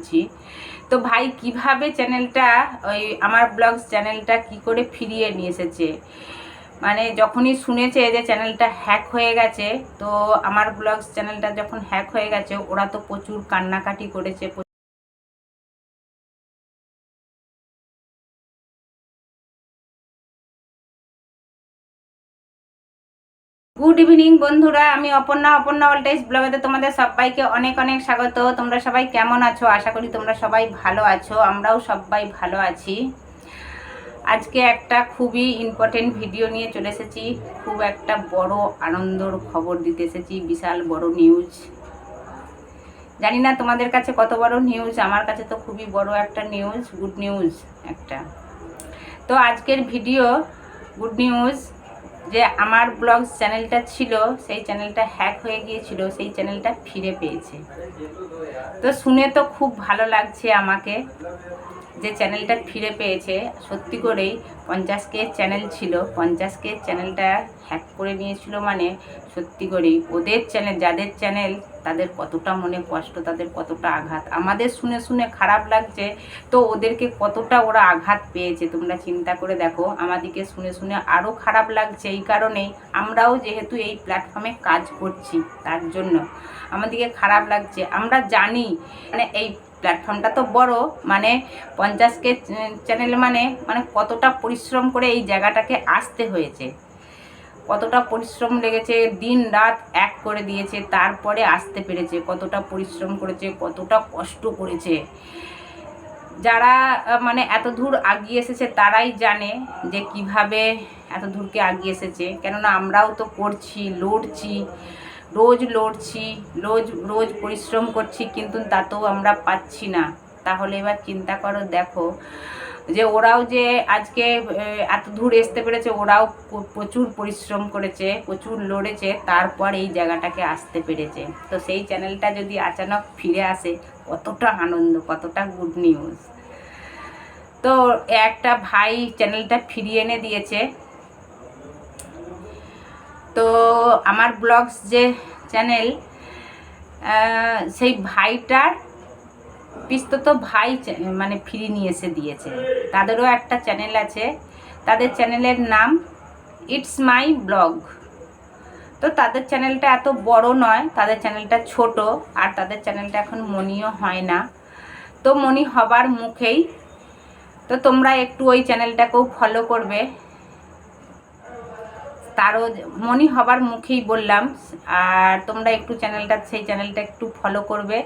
বলছি। তো ভাই কিভাবে চ্যানেলটা ওই আমার ব্লগস চ্যানেলটা কি করে ফিরিয়ে নিয়ে এসেছে, মানে যখনই শুনেছে যে চ্যানেলটা হ্যাক হয়ে গেছে, তো আমার ব্লগস চ্যানেলটা যখন হ্যাক হয়ে গেছে ওরা তো প্রচুর কান্নাকাটি করেছে। গুড ইভিনিং বন্ধুরা, আমি অপর্ণা অলটাইজ ব্লগেতে তোমাদের সবাইকে অনেক অনেক স্বাগত। তোমরা সবাই কেমন আছো? আশা করি তোমরা সবাই ভালো আছো, আমরাও সবাই ভালো আছি। আজকে একটা খুবই ইম্পর্টেন্ট ভিডিও নিয়ে চলে এসেছি। খুব একটা বড় আনন্দর খবর দিতে এসেছি, বিশাল বড় নিউজ। জানি না তোমাদের কাছে কত বড় নিউজ, আমার কাছে তো খুবই বড় একটা নিউজ, গুড নিউজ একটা। তো আজকের ভিডিও গুড নিউজ, যে আমার ব্লগস চ্যানেলটা ছিল সেই চ্যানেলটা হ্যাক হয়ে গিয়েছিল, সেই চ্যানেলটা ফিরে পেয়েছে। তো শুনে তো খুব ভালো লাগছে আমাকে যে চ্যানেলটা ফিরে পেয়েছে। সত্যি করেই 50K চ্যানেল ছিল, 50K চ্যানেলটা হ্যাক করে নিয়েছিল, মানে সত্যি করেই ওদের চ্যানেল, যাদের চ্যানেল তাদের কতটা মনে কষ্ট, তাদের কতটা আঘাত। আমাদের শুনে শুনে খারাপ লাগছে, তো ওদেরকে কতটা ওরা আঘাত পেয়েছে তোমরা চিন্তা করে দেখো। আমাদেরকে শুনে শুনে আরও খারাপ লাগছে। এই কারণেই আমরাও যেহেতু এই প্ল্যাটফর্মে কাজ করছি তার জন্য আমাদেরকে খারাপ লাগছে। আমরা জানি মানে এই প্ল্যাটফর্মটা তো বড়, মানে 50K চ্যানেল মানে কতটা পরিশ্রম করে এই জায়গাটাকে আসতে হয়েছে, কতটা পরিশ্রম লেগেছে, দিন রাত এক করে দিয়েছে, তারপরে আসতে পেরেছে। কতটা পরিশ্রম করেছে, কতটা কষ্ট করেছে। যারা মানে এত দূর আগিয়ে এসেছে তারাই জানে যে কিভাবে এত দূরকে আগিয়ে এসেছে। কেননা আমরাও তো করছি, লড়ছি, রোজ লড়ছি, রোজ পরিশ্রম করছি, কিন্তু তাতেও আমরা পাচ্ছি না। তাহলে এবার চিন্তা করো, দেখো যে ওরাও যে আজকে এত দূর আসতে পেরেছে, ওরাও প্রচুর পরিশ্রম করেছে, প্রচুর লড়েছে, তারপর এই জায়গাটাকে আসতে পেরেছে। তো সেই চ্যানেলটা যদি আচানক ফিরে আসে, কতটা আনন্দ, কতটা গুড নিউজ। তো একটা ভাই চ্যানেলটা ফিরিয়ে এনে দিয়েছে। তো আমার ব্লগস যে চ্যানেল, সেই ভাইটার পিস্তত ভাই মানে ফ্রি নিয়ে এসে দিয়েছে। তাদেরও একটা চ্যানেল আছে, তাদের চ্যানেলের নাম ইটস মাই ব্লগ। তো তাদের চ্যানেলটা এত বড় নয়, তাদের চ্যানেলটা ছোট, আর তাদের চ্যানেলটা এখন মনিও হয় না, তো মনি হবার মুখেই। তো তোমরা একটু ওই চ্যানেলটাকেও ফলো করবে, তারও মনি হবার মুখেই বললাম। আর তোমরা একটু সেই চ্যানেলটা একটু ফলো করবে।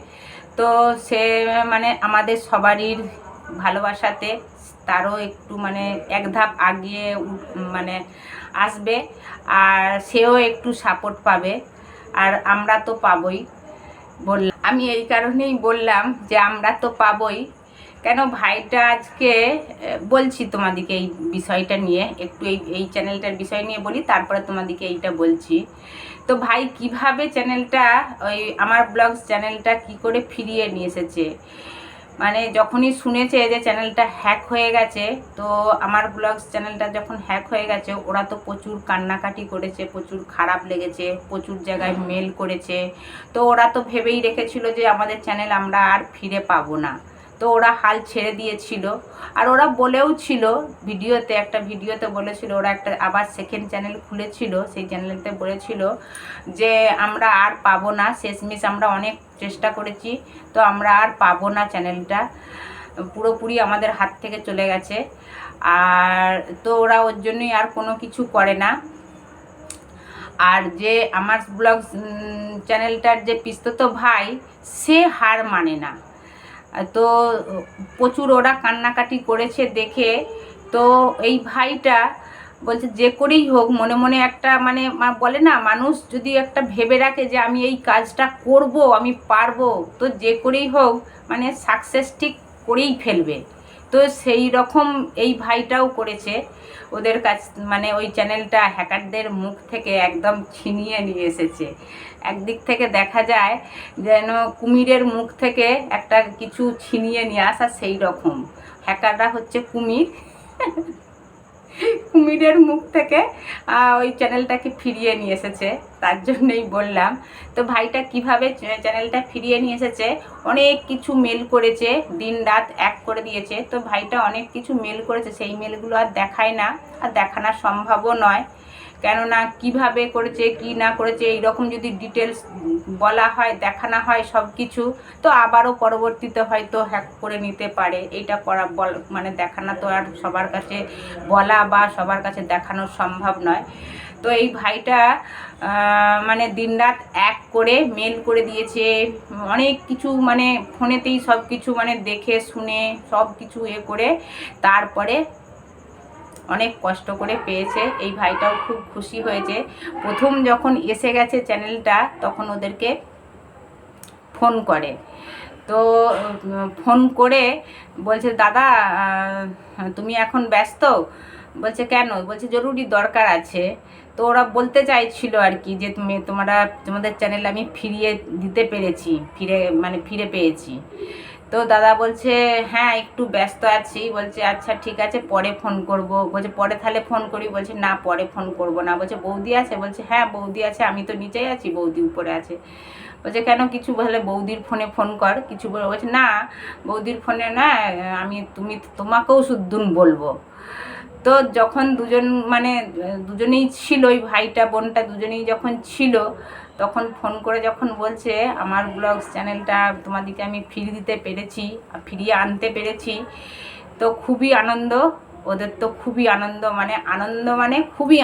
তো সে মানে আমাদের সবারই ভালোবাসাতে তারও একটু মানে এক ধাপ আগিয়ে মানে আসবে, আর সেও একটু সাপোর্ট পাবে, আর আমরা তো পাবই। বললাম আমি এই কারণেই বললাম যে আমরা তো পাবই। কেন ভাইটা আজকে বলছি তোমাদিকে এই বিষয়টা নিয়ে, একটু এই চ্যানেলটার বিষয় নিয়ে বলি, তারপরে তোমাদিকে এইটা বলছি। তো ভাই কিভাবে চ্যানেলটা ওই আমার ব্লগস চ্যানেলটা কি করে ফিরিয়ে নিয়ে এসেছে, মানে যখনই শুনেছে যে চ্যানেলটা হ্যাক হয়ে গেছে, তো আমার ব্লগস চ্যানেলটা যখন হ্যাক হয়ে গেছে ওরা তো প্রচুর কান্নাকাটি করেছে, প্রচুর খারাপ লেগেছে, প্রচুর জায়গায় মেল করেছে। তো ওরা তো ভেবেই রেখেছিল যে আমাদের চ্যানেল আমরা আর ফিরে পাবো না, তো ওরা হাল ছেড়ে দিয়েছিল। আর ওরা বলেও ছিল একটা ভিডিওতে বলেছিল, ওরা একটা আবার সেকেন্ড চ্যানেল খুলেছিল, সেই চ্যানেলতে বলেছিল যে আমরা আর পাবো না, শেষমেশ আমরা অনেক চেষ্টা করেছি, তো আমরা আর পাবো না, চ্যানেলটা পুরোপুরি আমাদের হাত থেকে চলে গেছে। আর তো ওরা ওর জন্যই আর কোনো কিছু করে না। আর যে আমার ব্লগ চ্যানেলটার যে পিস্তত ভাই, সে হার মানে না। তো প্রচুর ওরা কান্নাকাটি করেছে দেখে, তো এই ভাইটা বলছে যে করেই হোক, মনে মনে একটা মানে বলে না, মানুষ যদি একটা ভেবে রাখে যে আমি এই কাজটা করব, আমি পারবো, তো যে করেই হোক মানে সাকসেস ঠিক করেই ফেলবে। তো সেই রকম এই ভাইটাও করেছে। ওদের কাছ মানে ওই চ্যানেলটা হ্যাকারদের মুখ থেকে একদম ছিনিয়ে নিয়ে এসেছে। একদিক থেকে দেখা যায় যেন কুমিরের মুখ থেকে একটা কিছু ছিনিয়ে নিয়ে আসা, সেই রকম হ্যাকাররা হচ্ছে কুমির। কুমিরের মুখ থেকে ওই চ্যানেলটাকে ফিরিয়ে নিয়ে এসেছে, তার জন্যই বললাম। তো ভাইটা কিভাবে চ্যানেলটা ফিরিয়ে নিয়ে এসেছে, অনেক কিছু মেল করেছে, দিন রাত এক করে দিয়েছে। তো ভাইটা অনেক কিছু মেল করেছে, সেই মেলগুলো আর দেখায় না, আর দেখানো সম্ভবও নয়। কেননা কিভাবে করেছে কি না করেছে এইরকম যদি ডিটেলস বলা হয়, দেখানো হয় সব কিছু, তো আবারও পরবর্তীতে হয়তো হ্যাক করে নিতে পারে। এইটা করা মানে দেখানো তো আর সবার কাছে বলা বা সবার কাছে দেখানো সম্ভব নয়। তো এই ভাইটা মানে দিনরাত এক করে মেল করে দিয়েছে, অনেক কিছু মানে ফোনেতেই সব কিছু মানে দেখে শুনে সব কিছু করে তারপরে অনেক কষ্ট করে পেয়েছে। এই ভাইটাও খুব খুশি হয়েছে। প্রথম যখন এসে গেছে চ্যানেলটা, তখন ওদেরকে ফোন করে। তো ফোন করে বলছে, দাদা তুমি এখন ব্যস্ত? বলছে কেন? বলছে জরুরি দরকার আছে। তো ওরা বলতে চাইছিল আর কি যে তোমাদের চ্যানেল আমি ফিরিয়ে দিতে পেরেছি, ফিরে পেয়েছি। তো দাদা বলছে হ্যাঁ একটু ব্যস্ত আছি। বলছে আচ্ছা ঠিক আছে, পরে ফোন করব। বলছে পরে তাহলে ফোন করি। বলছে না পরে ফোন করব না। বলছে বৌদি আছে? বলছে হ্যাঁ বৌদি আছে, আমি তো নিচেই আছি, বৌদি উপরে আছে। বলছে কেন, কিছু বলে বৌদির ফোনে ফোন কর, কিছু বলে। বলছে না বৌদির ফোনে না, আমি তোমাকেও শুদ্ধুন বলবো। তো যখন দুজনেই ছিল, ওই ভাইটা বোনটা দুজনেই যখন ছিল, তখন ফোন করে যখন বলছে আমার ব্লগস চ্যানেলটা তোমাদেরকে আমি ফিরিয়ে আনতে পেরেছি, তো খুবই আনন্দ। ওদের তো খুবই আনন্দ, মানে খুবই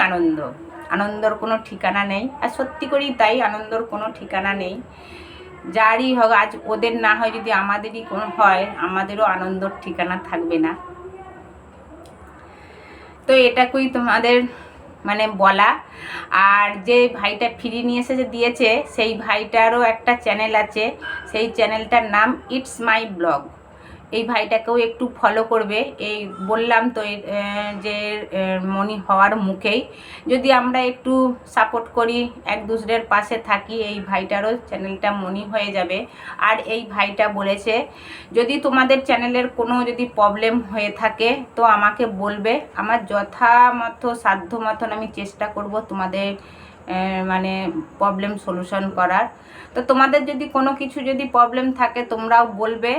আনন্দর কোনো ঠিকানা নেই। আর সত্যি করেই তাই, আনন্দর কোনো ঠিকানা নেই। যারই হোক, আজ ওদের না হয় যদি আমাদেরই কোনো হয়, আমাদেরও আনন্দর ঠিকানা থাকবে না। তো এটাকেই তোমাদের বলা। আর যে ভাইটা ফিরিয়ে নিয়ে এসে দিয়েছে, সেই ভাইটারও একটা চ্যানেল আছে, সেই চ্যানেলটার নাম ইটস মাই ব্লগ। এই ভাইটাকেও একটু ফলো করবে। এই বললাম তো যে মনি হওয়ার মুখেই যদি আমরা একটু সাপোর্ট করি, এক দুসরের পাশে থাকি, এই ভাইটারও চ্যানেলটা মনি হয়ে যাবে। আর এই ভাইটা বলেছে যদি তোমাদের চ্যানেলের কোনো যদি প্রবলেম হয়ে থাকে তো আমাকে বলবে, আমার যথামতো সাধ্য মতন আমি চেষ্টা করব তোমাদের প্রবলেম সলিউশন করার। তো তোমাদের যদি কোনো কিছু যদি প্রবলেম থাকে তোমরাও বলবে,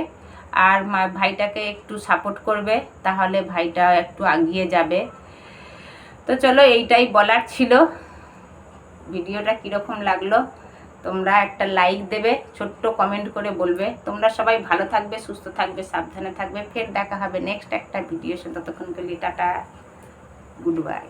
আর ভাইটাকে একটু সাপোর্ট করবে, তাহলে ভাইটা একটু এগিয়ে যাবে। তো চলো, এইটাই বলার ছিল। ভিডিওটা কীরকম লাগলো তোমরা একটা লাইক দেবে, ছোট্ট কমেন্ট করে বলবে। তোমরা সবাই ভালো থাকবে, সুস্থ থাকবে, সাবধানে থাকবে। ফের দেখা হবে নেক্সট একটা ভিডিওর সাথে। ততক্ষণ টাটা, গুড বাই।